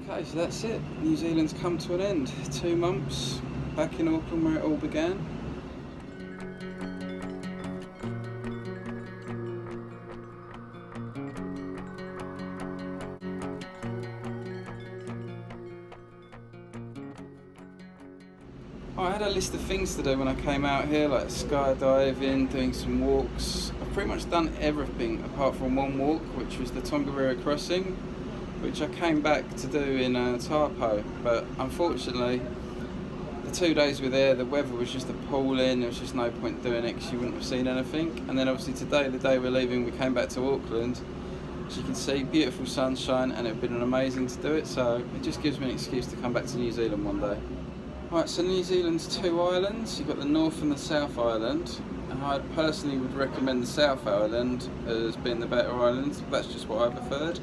Okay, so that's it. New Zealand's come to an end. 2 months back in Auckland where it all began. I had a list of things to do when I came out here, like skydiving, doing some walks. I've pretty much done everything apart from one walk, which was the Tongariro crossing, which I came back to do in Taupo, but unfortunately the 2 days we were there, the weather was just appalling. There was just no point doing it because you wouldn't have seen anything. And then obviously today, the day we're leaving, we came back to Auckland. As you can see, beautiful sunshine, and it's been amazing to do it, so it just gives me an excuse to come back to New Zealand one day. Right, so New Zealand's 2 islands. You've got the North and the South Island, and I personally would recommend the South Island as being the better island. That's just what I preferred.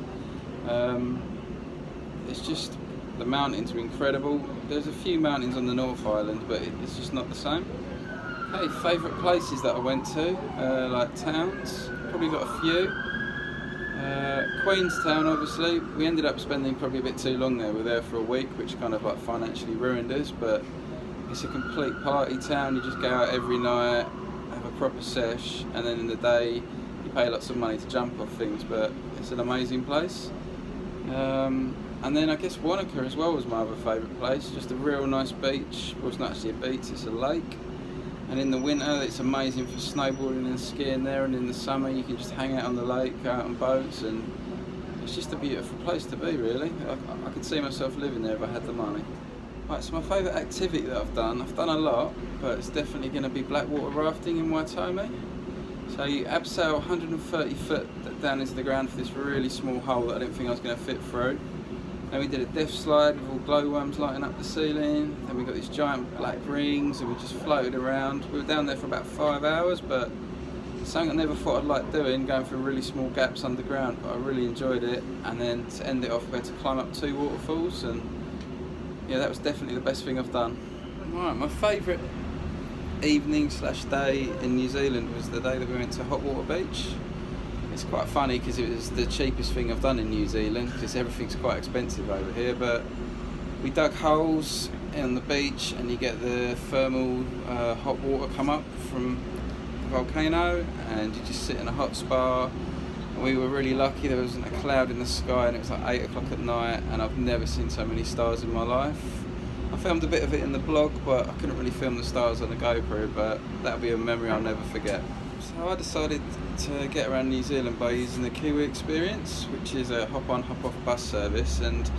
It's just, the mountains are incredible. There's a few mountains on the North Island, but it's just not the same. Okay, favourite places that I went to, like towns, probably got a few. Queenstown, obviously, we ended up spending probably a bit too long there. We were there for a week, which kind of like financially ruined us, but it's a complete party town. You just go out every night, have a proper sesh, and then in the day you pay lots of money to jump off things, but it's an amazing place. And then I guess Wanaka as well was my other favourite place, just a real nice beach. Well, it's not actually a beach, it's a lake. And in the winter it's amazing for snowboarding and skiing there, and in the summer you can just hang out on the lake, go out on boats, and it's just a beautiful place to be, really. I could see myself living there if I had the money. Right, so my favourite activity that I've done a lot, but it's definitely going to be blackwater rafting in Waitomi. So you abseil 130 foot down into the ground for this really small hole that I didn't think I was going to fit through. Then we did a death slide with all glowworms lighting up the ceiling. Then we got these giant black rings and we just floated around. We were down there for about 5 hours, but something I never thought I'd like doing, going through really small gaps underground, but I really enjoyed it. And then to end it off, we had to climb up 2 waterfalls, and yeah, that was definitely the best thing I've done. Right, my favourite evening / day in New Zealand was the day that we went to Hot Water Beach. It's quite funny because it was the cheapest thing I've done in New Zealand, because everything's quite expensive over here, but we dug holes on the beach and you get the thermal hot water come up from the volcano, and you just sit in a hot spa. And we were really lucky, there wasn't a cloud in the sky, and it was like 8 o'clock at night, and I've never seen so many stars in my life. I filmed a bit of it in the blog, but I couldn't really film the stars on the GoPro, but that'll be a memory I'll never forget. So I decided to get around New Zealand by using the Kiwi Experience, which is a hop-on, hop-off bus service. And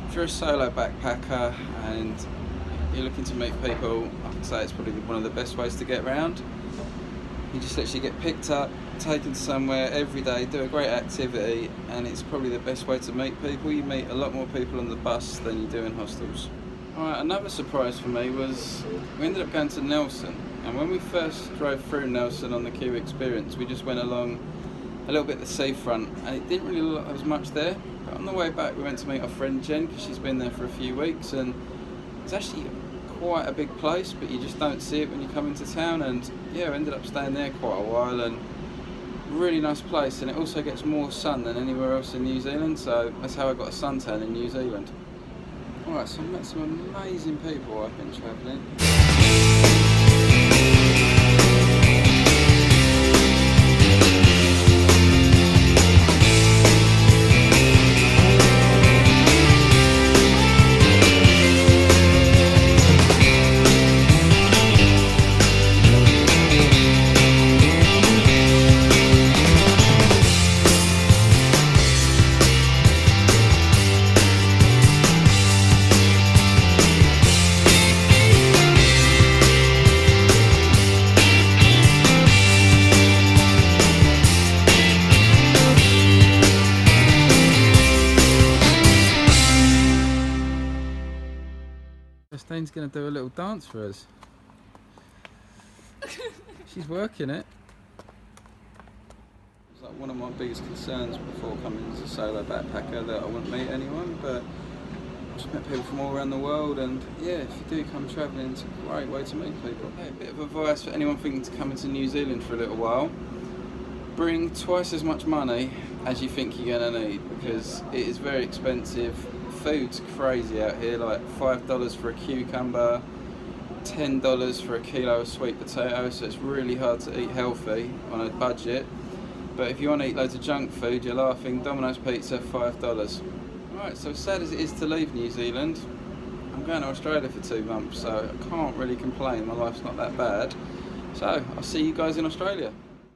if you're a solo backpacker and you're looking to meet people, I can say it's probably one of the best ways to get around. You just literally get picked up, taken somewhere every day, do a great activity, and it's probably the best way to meet people. You meet a lot more people on the bus than you do in hostels. Alright, another surprise for me was we ended up going to Nelson, and when we first drove through Nelson on the Kiwi Experience, we just went along a little bit the seafront, and it didn't really look like there was much there. But on the way back we went to meet our friend Jen, because she's been there for a few weeks, and it's actually quite a big place, but you just don't see it when you come into town. And yeah, I ended up staying there quite a while, and really nice place, and it also gets more sun than anywhere else in New Zealand, so that's how I got a suntan in New Zealand. Alright, so I met some amazing people while I've been travelling. Christine's going to do a little dance for us. She's working it. It's like one of my biggest concerns before coming as a solo backpacker, that I wouldn't meet anyone, but I've just met people from all around the world, and yeah, if you do come travelling, it's a great way to meet people. Hey, a bit of advice for anyone thinking to come into New Zealand for a little while: bring twice as much money as you think you're going to need, because it is very expensive. food's crazy out here, like $5 for a cucumber, $10 for a kilo of sweet potatoes, so it's really hard to eat healthy on a budget. But if you want to eat loads of junk food, you're laughing. Domino's pizza, $5. Right, so sad as it is to leave New Zealand, I'm going to Australia for 2 months, so I can't really complain. My life's not that bad. So I'll see you guys in Australia.